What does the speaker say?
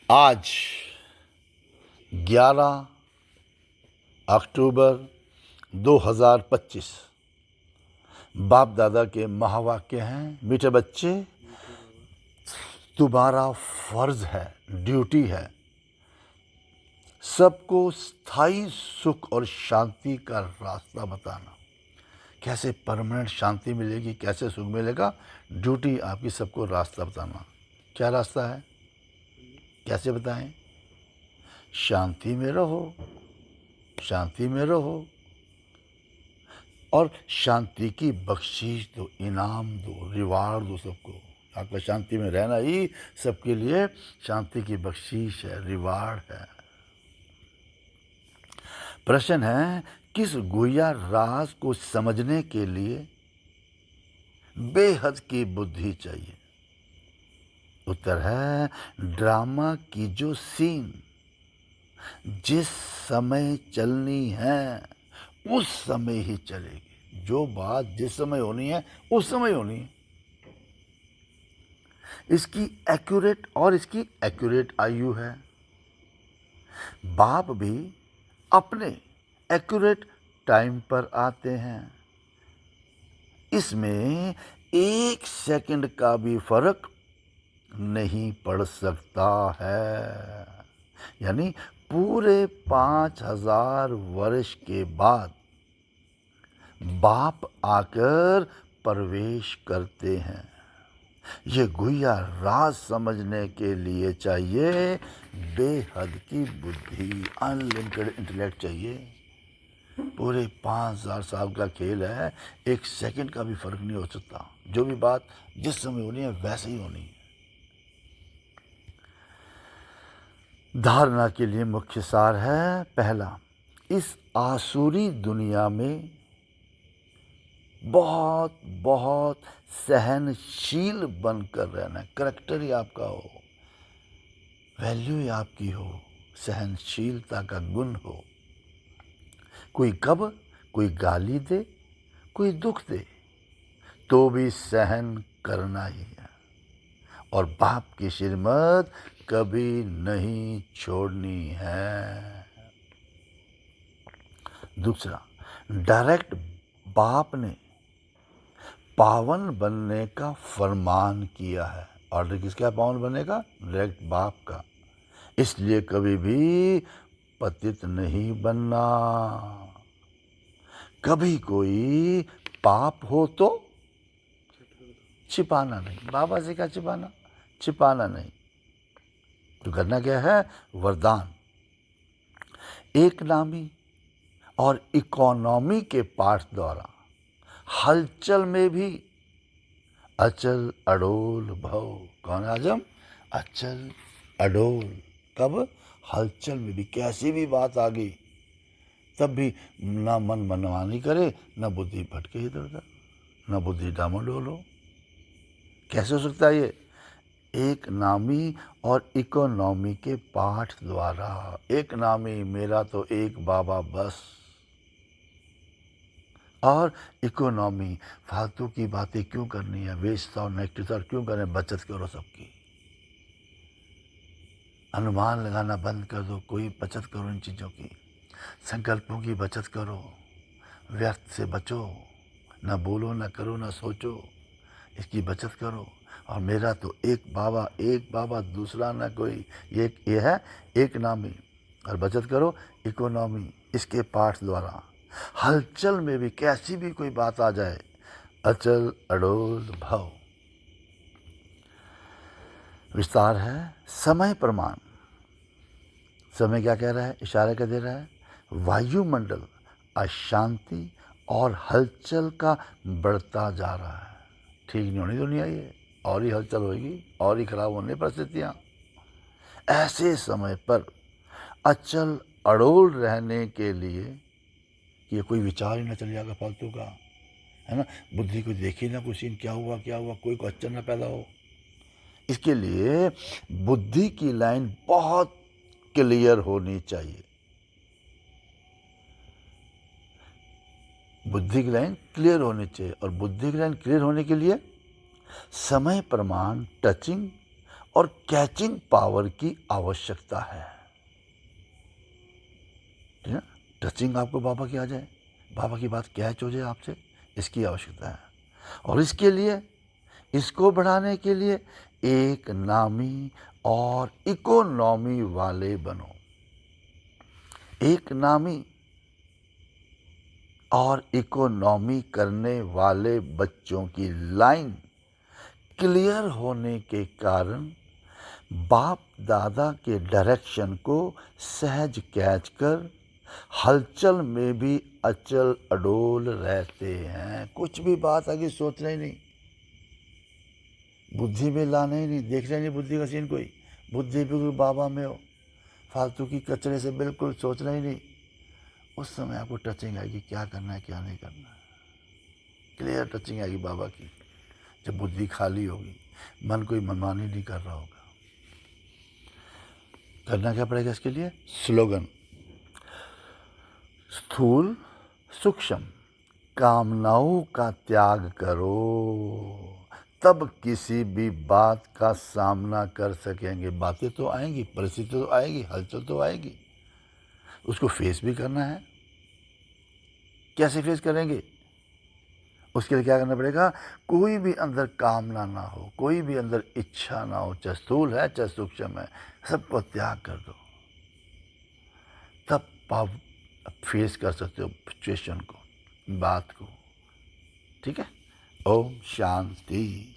आज 11 अक्टूबर 2025 बाप दादा के महावाक्य हैं। मीठे बच्चे, तुम्हारा फर्ज है, ड्यूटी है सबको स्थायी सुख और शांति का रास्ता बताना। कैसे परमानेंट शांति मिलेगी, कैसे सुख मिलेगा, ड्यूटी आपकी सबको रास्ता बताना। क्या रास्ता है, कैसे बताएं? शांति में रहो, शांति में रहो और शांति की बख्शीश दो, इनाम दो, रिवार्ड दो सबको। आपका शांति में रहना ही सबके लिए शांति की बख्शीश है, रिवार्ड है। प्रश्न है, किस गुह्य राज को समझने के लिए बेहद की बुद्धि चाहिए? उत्तर है, ड्रामा की जो सीन जिस समय चलनी है उस समय ही चलेगी। जो बात जिस समय होनी है उस समय होनी है। इसकी एक्यूरेट आयु है। बाप भी अपने एक्यूरेट टाइम पर आते हैं। इसमें 1 सेकंड का भी फर्क नहीं पड़ सकता है। यानी पूरे 5000 वर्ष के बाद बाप आकर प्रवेश करते हैं। ये गुह्य राज समझने के लिए चाहिए बेहद की बुद्धि, अनलिमिटेड इंटेलेक्ट चाहिए। पूरे 5000 साल का खेल है, 1 सेकंड का भी फर्क नहीं हो सकता। जो भी बात जिस समय होनी है वैसे ही होनी है। धारणा के लिए मुख्य सार है, पहला, इस आसुरी दुनिया में बहुत बहुत सहनशील बनकर रहना। करैक्टर ही आपका हो, वैल्यू ही आपकी हो, सहनशीलता का गुण हो। कोई कब कोई गाली दे, कोई दुख दे, तो भी सहन करना ही है और बाप की श्रीमत कभी नहीं छोड़नी है। दूसरा, डायरेक्ट बाप ने पावन बनने का फरमान किया है। ऑर्डर किसका है पावन बनने का? डायरेक्ट बाप का। इसलिए कभी भी पतित नहीं बनना। कभी कोई पाप हो तो छिपाना नहीं। बाबा से क्या छिपाना? छिपाना नहीं। तो करना क्या है? वरदान, एक नामी और इकोनॉमी के पाठ द्वारा हलचल में भी अचल अडोल भव। कौन आजम? अचल अडोल। कब? हलचल में भी। कैसी भी बात आ गई तब भी ना मन मनमानी करे, ना बुद्धि भटके इधर उधर, ना बुद्धि डामाडोल हो। कैसे हो सकता है ये? एक नामी और इकोनॉमी के पाठ द्वारा। एक नामी, मेरा तो एक बाबा बस। और इकोनॉमी, फालतू की बातें क्यों करनी है, वेस्ट और नेगेटिव क्यों करें, बचत करो सबकी। अनुमान लगाना बंद कर दो, कोई बचत करो इन चीज़ों की। संकल्पों की बचत करो, व्यर्थ से बचो, ना बोलो, ना करो, ना सोचो, इसकी बचत करो। और मेरा तो एक बाबा, दूसरा ना कोई। ये है एक नामी। और बचत करो इकोनॉमी, इसके पाठ द्वारा। हलचल में भी कैसी भी कोई बात आ जाए, अचल अडोल भव। विस्तार है, समय प्रमाण। समय क्या कह रहा है? इशारा क्या दे रहा है? वायुमंडल अशांति और हलचल का बढ़ता जा रहा है। ठीक नहीं होनी दुनिया ये, और ही हलचल होगी, और ही खराब होने परिस्थितियाँ। ऐसे समय पर अचल अडोल रहने के लिए, ये कोई विचार ही ना चल जाएगा फालतू का, है ना, बुद्धि को देखी ना कुछ सीन, क्या हुआ, कोई क्वेश्चन ना पैदा हो। इसके लिए बुद्धि की लाइन बहुत क्लियर होनी चाहिए। बुद्धि की लाइन क्लियर होनी चाहिए। और बुद्धि की लाइन क्लियर होने के लिए समय प्रमाण, टचिंग और कैचिंग पावर की आवश्यकता है। ठीक है, टचिंग आपको बाबा की आ जाए, बाबा की बात कैच हो जाए आपसे, इसकी आवश्यकता है। और इसके लिए, इसको बढ़ाने के लिए एक नामी और इकोनॉमी वाले बनो। एक नामी और इकोनॉमी करने वाले बच्चों की लाइन क्लियर होने के कारण बाप दादा के डायरेक्शन को सहज कैच कर हलचल में भी अचल अडोल रहते हैं। कुछ भी बात आगे सोचना ही नहीं, बुद्धि में लाना ही नहीं, देखना ही नहीं बुद्धि का सीन कोई। बुद्धि बिल्कुल बाबा में हो, फालतू की कचरे से बिल्कुल सोचना ही नहीं। उस समय आपको टचिंग आएगी, क्या करना है क्या नहीं करना है। क्लियर टचिंग आएगी बाबा की, जब बुद्धि खाली होगी, मन कोई मनमानी नहीं कर रहा होगा। करना क्या पड़ेगा इसके लिए? स्लोगन: स्थूल सूक्ष्म कामनाओं का त्याग करो, तब किसी भी बात का सामना कर सकेंगे। बातें तो आएंगी, परिस्थिति तो आएगी, हलचल तो आएगी, उसको फेस भी करना है। कैसे फेस करेंगे? उसके लिए क्या करना पड़ेगा? कोई भी अंदर कामना ना हो, कोई भी अंदर इच्छा ना हो, चाहे स्थूल है चाहे सूक्ष्म है, सबको त्याग कर दो। तब आप फेस कर सकते हो सिचुएशन को, बात को। ठीक है? ओम शांति।